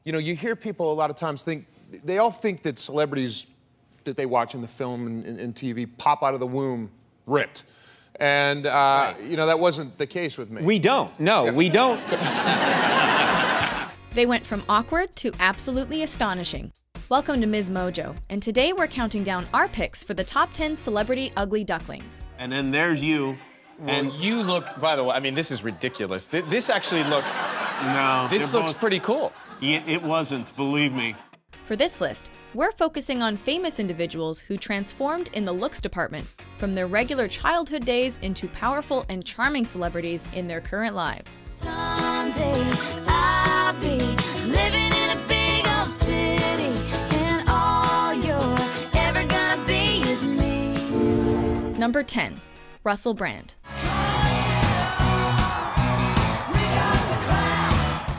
You know, you hear people a lot of times they all think that celebrities that they watch in the film and TV pop out of the womb ripped. And, you know, that wasn't the case with me. We don't. No, we don't. They went from awkward to absolutely astonishing. Welcome to Ms. Mojo, and today we're counting down our picks for the top 10 celebrity ugly ducklings. And then there's you. And you look, by the way, I mean, this is ridiculous. This actually looks, No. this looks pretty cool. Yeah, it wasn't, believe me. For this list, we're focusing on famous individuals who transformed in the looks department from their regular childhood days into powerful and charming celebrities in their current lives. Someday I'll be living in a big old city, and all you're ever gonna be is me. Number 10, Russell Brand.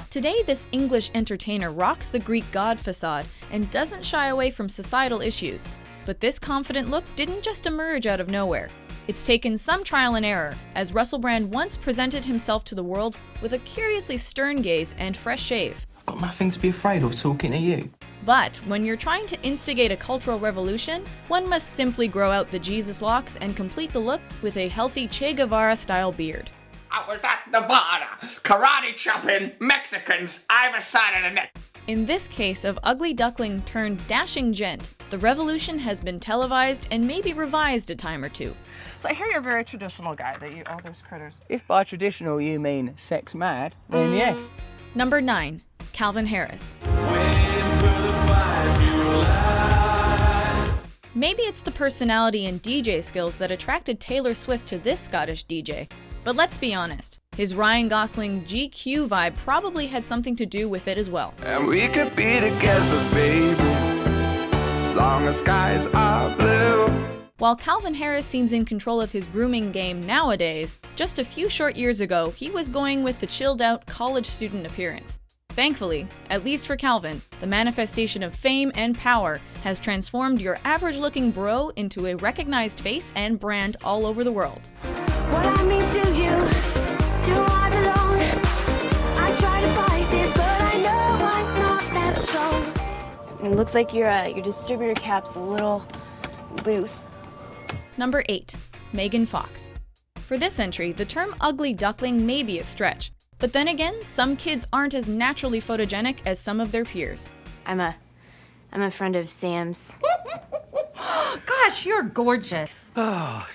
Today, this English entertainer rocks the Greek god facade and doesn't shy away from societal issues. But this confident look didn't just emerge out of nowhere. It's taken some trial and error, as Russell Brand once presented himself to the world with a curiously stern gaze and fresh shave. Got nothing to be afraid of talking to you. But when you're trying to instigate a cultural revolution, one must simply grow out the Jesus locks and complete the look with a healthy Che Guevara-style beard. I was at the border, karate chopping Mexicans either side of the neck. In this case of ugly duckling turned dashing gent, the revolution has been televised and maybe revised a time or two. So I hear you're a very traditional guy, that you all those critters. If by traditional you mean sex mad, then yes. Number 9, Calvin Harris. Maybe it's the personality and DJ skills that attracted Taylor Swift to this Scottish DJ. But let's be honest, his Ryan Gosling GQ vibe probably had something to do with it as well. And we could be together, baby, as long as skies are blue. While Calvin Harris seems in control of his grooming game nowadays, just a few short years ago, he was going with the chilled-out college student appearance. Thankfully, at least for Calvin, the manifestation of fame and power has transformed your average-looking bro into a recognized face and brand all over the world. What I mean to you, do I belong? I try to fight this, but I know I'm not that strong. It looks like your distributor cap's a little loose. Number 8, Megan Fox. For this entry, the term ugly duckling may be a stretch, but then again, some kids aren't as naturally photogenic as some of their peers. I'm a friend of Sam's. Gosh, you're gorgeous. Oh,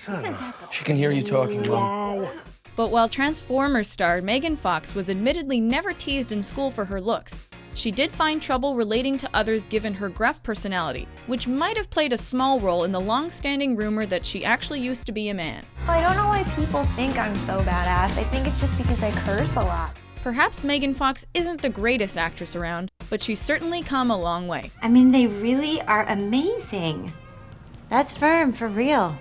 she can hear you talking, Mom. But while Transformers star Megan Fox was admittedly never teased in school for her looks, she did find trouble relating to others given her gruff personality, which might have played a small role in the long-standing rumor that she actually used to be a man. I don't know why people think I'm so badass. I think it's just because I curse a lot. Perhaps Megan Fox isn't the greatest actress around, but she's certainly come a long way. I mean, they really are amazing. That's firm, for real.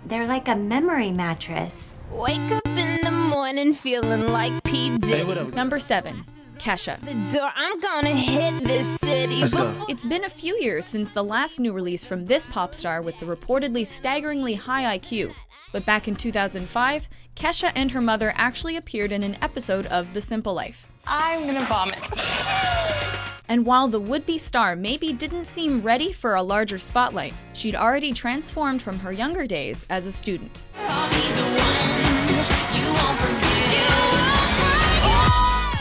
They're like a memory mattress. Wake up in the morning feeling like P. Diddy. Number 7, Kesha. The door, I'm gonna hit this city. Let's go. It's been a few years since the last new release from this pop star with the reportedly staggeringly high IQ. But back in 2005, Kesha and her mother actually appeared in an episode of The Simple Life. I'm gonna vomit. And while the would-be star maybe didn't seem ready for a larger spotlight, she'd already transformed from her younger days as a student.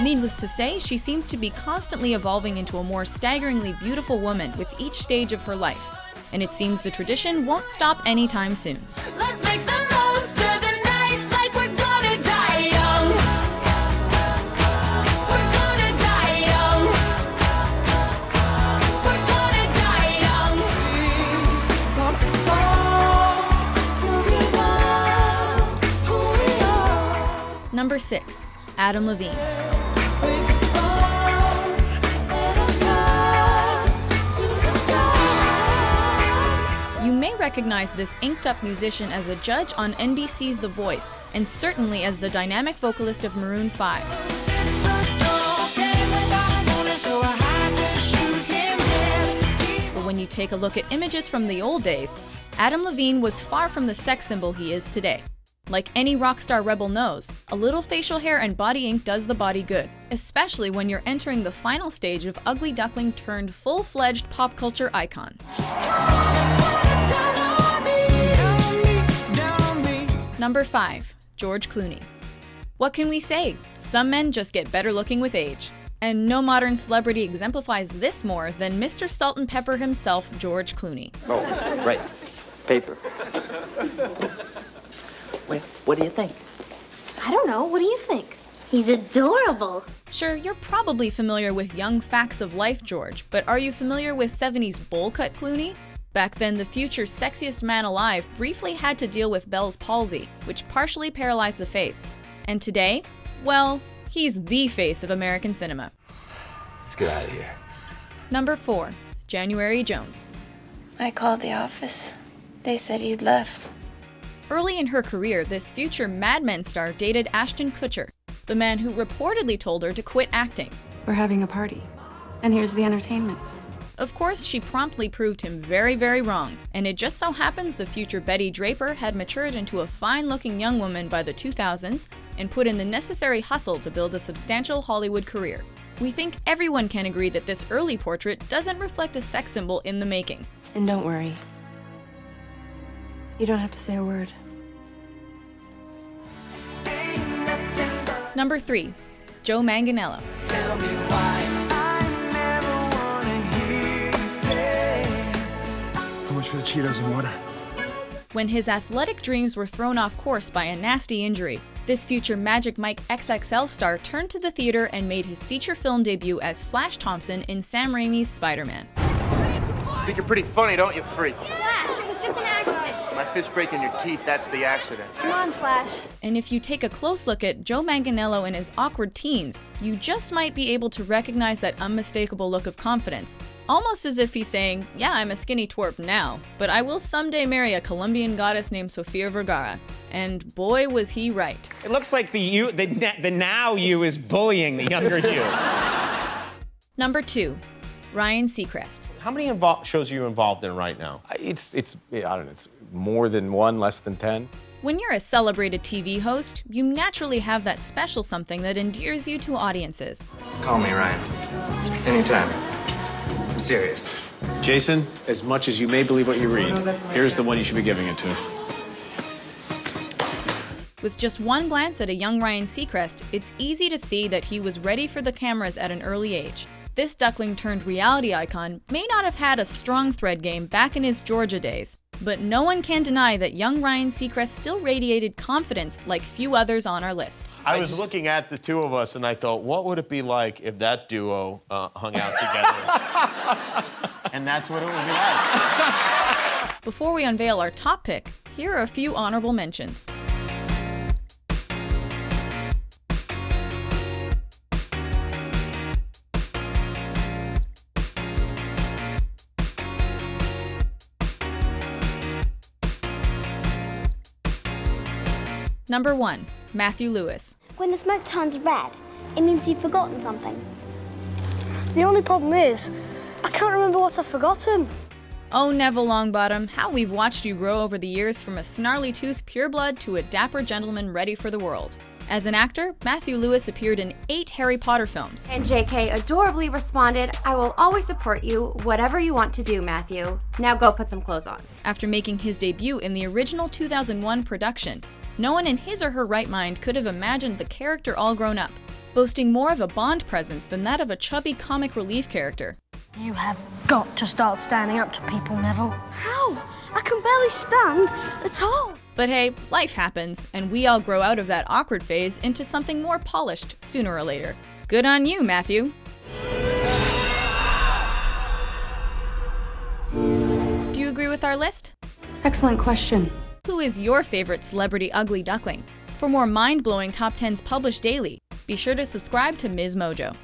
Needless to say, she seems to be constantly evolving into a more staggeringly beautiful woman with each stage of her life. And it seems the tradition won't stop anytime soon. Let's make the most of the night like we're gonna die young. We're gonna die young. We're gonna die young. Come too far to give up who we are. Number 6, Adam Levine. You may recognize this inked-up musician as a judge on NBC's The Voice, and certainly as the dynamic vocalist of Maroon 5. But when you take take a look at images from the old days, Adam Levine was far from the sex symbol he is today. Like any rock star rebel knows, a little facial hair and body ink does the body good, especially when you're entering the final stage of Ugly Duckling turned full-fledged pop culture icon. Number 5. George Clooney. What can we say? Some men just get better looking with age. And no modern celebrity exemplifies this more than Mr. Salt and Pepper himself, George Clooney. Oh, right. Paper. Wait, what do you think? I don't know. What do you think? He's adorable. Sure, you're probably familiar with young facts of life, George, but are you familiar with 70s bowl cut Clooney? Back then, the future sexiest man alive briefly had to deal with Bell's palsy, which partially paralyzed the face. And today, well, he's the face of American cinema. Let's get out of here. Number 4. January Jones. I called the office. They said you'd left. Early in her career, this future Mad Men star dated Ashton Kutcher, the man who reportedly told her to quit acting. We're having a party, and here's the entertainment. Of course, she promptly proved him very, very wrong, and it just so happens the future Betty Draper had matured into a fine-looking young woman by the 2000s and put in the necessary hustle to build a substantial Hollywood career. We think everyone can agree that this early portrait doesn't reflect a sex symbol in the making. And don't worry. You don't have to say a word. Number 3. Joe Manganiello. How much for the Cheetos and water? When his athletic dreams were thrown off course by a nasty injury, this future Magic Mike XXL star turned to the theater and made his feature film debut as Flash Thompson in Sam Raimi's Spider-Man. Think you're pretty funny, don't you, freak? Flash, it was just an accident. My fist breaking your teeth, that's the accident. Come on, Flash. And if you take a close look at Joe Manganiello in his awkward teens, you just might be able to recognize that unmistakable look of confidence. Almost as if he's saying, yeah, I'm a skinny twerp now, but I will someday marry a Colombian goddess named Sofia Vergara. And boy, was he right. It looks like the now you is bullying the younger you. Number 2. Ryan Seacrest. How many shows are you involved in right now? It's I don't know, it's more than 1, less than 10. When you're a celebrated TV host, you naturally have that special something that endears you to audiences. Call me, Ryan. Anytime. I'm serious. Jason, as much as you may believe what you read, here's the one you should be giving it to. With just one glance at a young Ryan Seacrest, it's easy to see that he was ready for the cameras at an early age. This duckling turned reality icon may not have had a strong thread game back in his Georgia days, but no one can deny that young Ryan Seacrest still radiated confidence like few others on our list. I was looking at the two of us and I thought, what would it be like if that duo hung out together? And that's what it would be like. Before we unveil our top pick, here are a few honorable mentions. Number 1. Matthew Lewis. When the smoke turns red, it means you've forgotten something. The only problem is, I can't remember what I've forgotten. Oh, Neville Longbottom, how we've watched you grow over the years from a snarly-toothed pureblood to a dapper gentleman ready for the world. As an actor, Matthew Lewis appeared in 8 Harry Potter films. And JK adorably responded, I will always support you, whatever you want to do, Matthew. Now go put some clothes on. After making his debut in the original 2001 production, no one in his or her right mind could have imagined the character all grown up, boasting more of a Bond presence than that of a chubby comic relief character. You have got to start standing up to people, Neville. How? I can barely stand at all. But hey, life happens, and we all grow out of that awkward phase into something more polished sooner or later. Good on you, Matthew. Do you agree with our list? Excellent question. Who is your favorite celebrity ugly duckling? For more mind-blowing top 10s published daily, be sure to subscribe to Ms. Mojo.